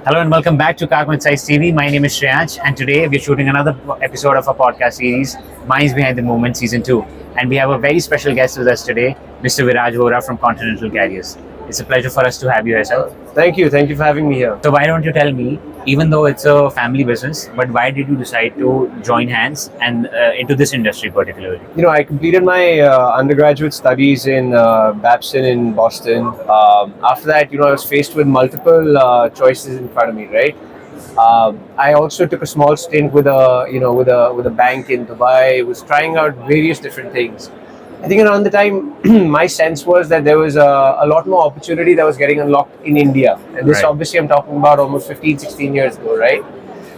Hello and welcome back to Cargo Insights TV. My name is Shreyans, and today we're shooting another episode of our podcast series, Minds Behind the Movement Season 2. And we have a very special guest with us today, Mr. Viraj Vohra from Continental Carriers. It's a pleasure for us to have you here, sir. Thank you. Thank you for having me here. So why don't you tell me, even though it's a family business, but why did you decide to join hands and into this industry particularly? I completed my undergraduate studies in Babson in Boston. After that, I was faced with multiple choices in front of me, right? I also took a small stint with a bank in Dubai. Was trying out various different things. I think around the time, my sense was that there was a lot more opportunity that was getting unlocked in India. And this obviously I'm talking about almost 15, 16 years ago, right?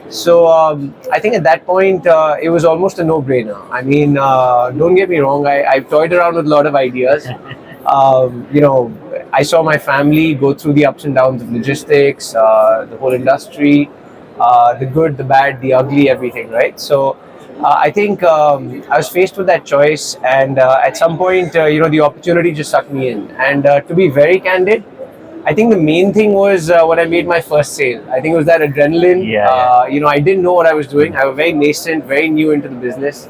So I think at that point, it was almost a no-brainer. I mean, don't get me wrong, I've toyed around with a lot of ideas. I saw my family go through the ups and downs of logistics, the whole industry, the good, the bad, the ugly, everything, right? So I think I was faced with that choice, and at some point, the opportunity just sucked me in. And to be very candid, I think the main thing was when I made my first sale. I think it was that adrenaline. I didn't know what I was doing. I was very nascent, very new into the business,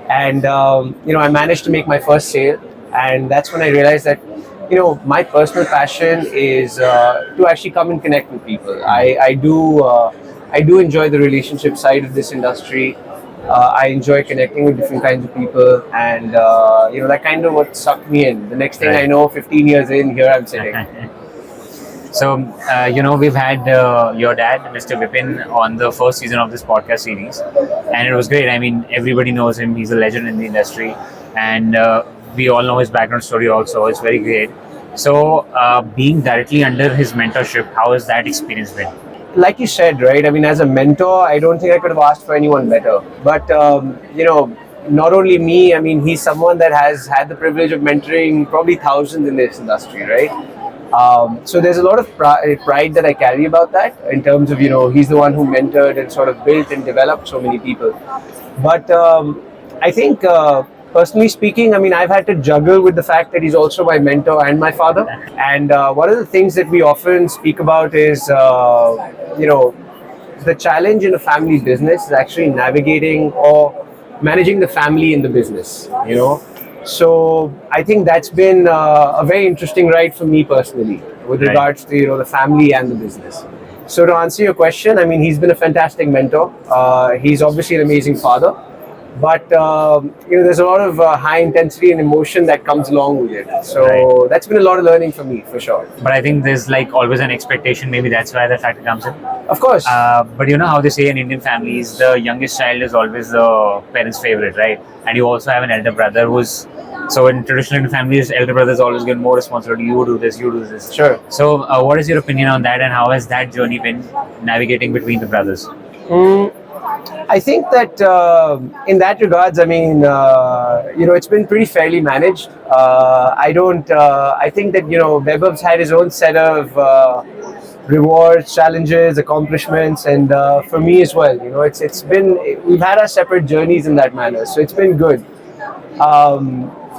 and I managed to make my first sale, and that's when I realized that my personal passion is to actually come and connect with people. I do enjoy the relationship side of this industry. I enjoy connecting with different kinds of people, and that kind of what sucked me in. The next thing I know, 15 years in, here I'm sitting. So, we've had your dad, Mr. Vipin, on the first season of this podcast series, and it was great. I mean, everybody knows him. He's a legend in the industry, and we all know his background story also. It's very great. So, being directly under his mentorship, how has that experience been? Like you said, right? I mean, as a mentor, I don't think I could have asked for anyone better. But, not only me, I mean, he's someone that has had the privilege of mentoring probably thousands in this industry, right? So there's a lot of pride that I carry about that in terms of, he's the one who mentored and sort of built and developed so many people. But I think, personally speaking, I mean, I've had to juggle with the fact that he's also my mentor and my father. And one of the things that we often speak about is, the challenge in a family business is actually navigating or managing the family in the business, So I think that's been a very interesting ride for me personally with regards to, the family and the business. So to answer your question, I mean, he's been a fantastic mentor. He's obviously an amazing father. But there's a lot of high intensity and emotion that comes along with it. So that's been a lot of learning for me, for sure. But I think there's always an expectation. Maybe that's why that factor comes in. Of course. But how they say in Indian families, the youngest child is always the parent's favorite, right? And you also have an elder brother who's... So in traditional Indian families, elder brothers always get more responsibility. You do this, you do this. Sure. So what is your opinion on that, and how has that journey been navigating between the brothers? I think that in that regards, I mean, it's been pretty fairly managed. I think that, Vaibhav's had his own set of rewards, challenges, accomplishments, and for me as well, we've had our separate journeys in that manner. So it's been good.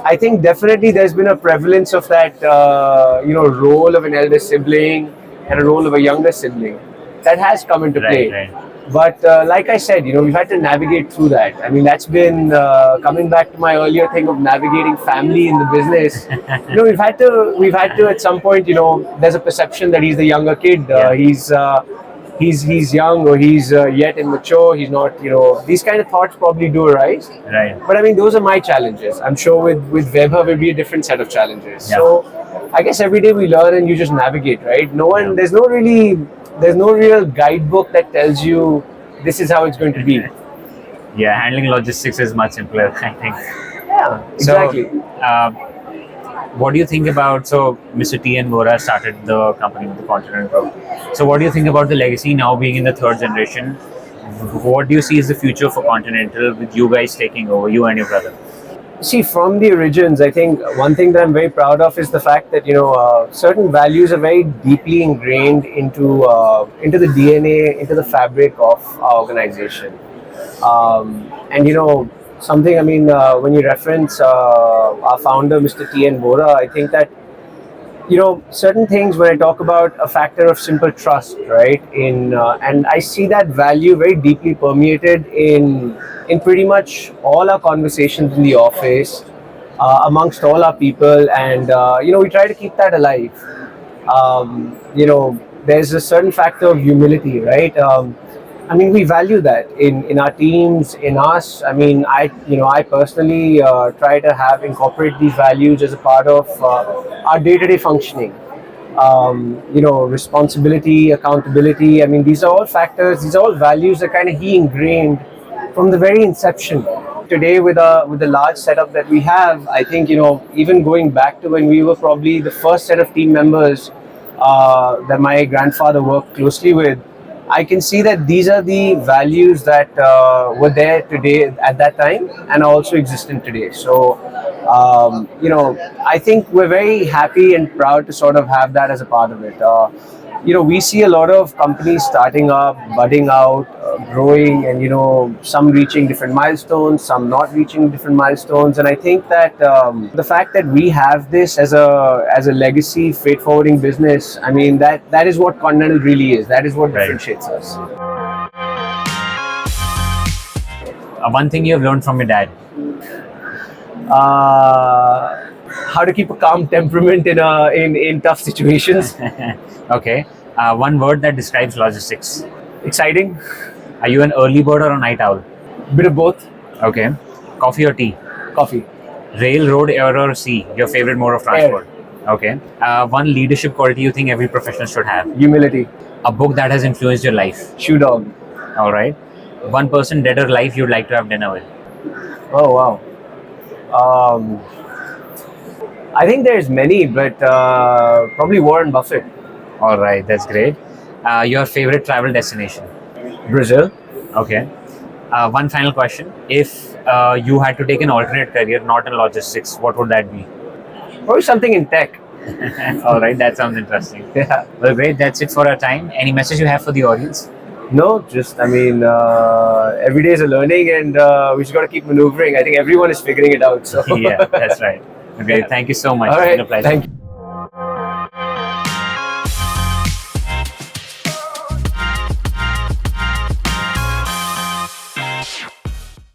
I think definitely there's been a prevalence of that, role of an elder sibling and a role of a younger sibling. That has come into play. Right. But like I said, we've had to navigate through that. I mean, that's been coming back to my earlier thing of navigating family in the business. We've had to at some point, there's a perception that he's the younger kid. He's young, or he's yet immature. He's not, these kind of thoughts probably do arise. Right. But I mean, those are my challenges. I'm sure with Vaibhav will be a different set of challenges. Yeah. So I guess every day we learn and you just navigate, right? There's no real guidebook that tells you this is how it's going to be. Yeah, handling logistics is much simpler, I think. Yeah, exactly. So, what do you think about, Mr. T. N. Vohra started the company with the Continental. So what do you think about the legacy now being in the third generation? What do you see as the future for Continental with you guys taking over, you and your brother? See, from the origins, I think one thing that I'm very proud of is the fact that certain values are very deeply ingrained into the DNA, into the fabric of our organization. And something. When you reference our founder, Mr. T. N. Vohra, I think that certain things when I talk about a factor of simple trust, right? And I see that value very deeply permeated in pretty much all our conversations in the office, amongst all our people, and we try to keep that alive. There's a certain factor of humility, right? I mean, we value that in our teams, in us. I mean, I personally try to incorporate these values as a part of our day-to-day functioning. Responsibility, accountability. I mean, these are all factors. These are all values that kind of he ingrained from the very inception. Today, with the large setup that we have, I think even going back to when we were probably the first set of team members that my grandfather worked closely with, I can see that these are the values that were there today at that time and are also existent today. So, I think we're very happy and proud to sort of have that as a part of it. We see a lot of companies starting up, budding out, growing, and some reaching different milestones, some not reaching different milestones. And I think that the fact that we have this as a legacy freight forwarding business, I mean that is what Continental really is. That is what Right. differentiates us. One thing you have learned from your dad. How to keep a calm temperament in tough situations. Okay. One word that describes logistics. Exciting, Are you an early bird or a night owl? bit of both. Okay. Coffee or tea? Coffee, Rail, road, air, or sea? Your favorite mode of transport? Okay. One leadership quality you think every professional should have? humility, A book that has influenced your life? shoe dog. All right. One person, dead or alive, you'd like to have dinner with? Oh wow. I think there's many, but probably Warren Buffett. All right. That's great. Your favorite travel destination? Brazil. Okay. One final question. If you had to take an alternate career, not in logistics, what would that be? Probably something in tech. All right, that sounds interesting. Yeah. Well, great. That's it for our time. Any message you have for the audience? No, just I mean, every day is a learning, and we just got to keep maneuvering. I think everyone is figuring it out. So Yeah, that's right. Okay, thank you so much. all It's been a right, pleasure. thank you.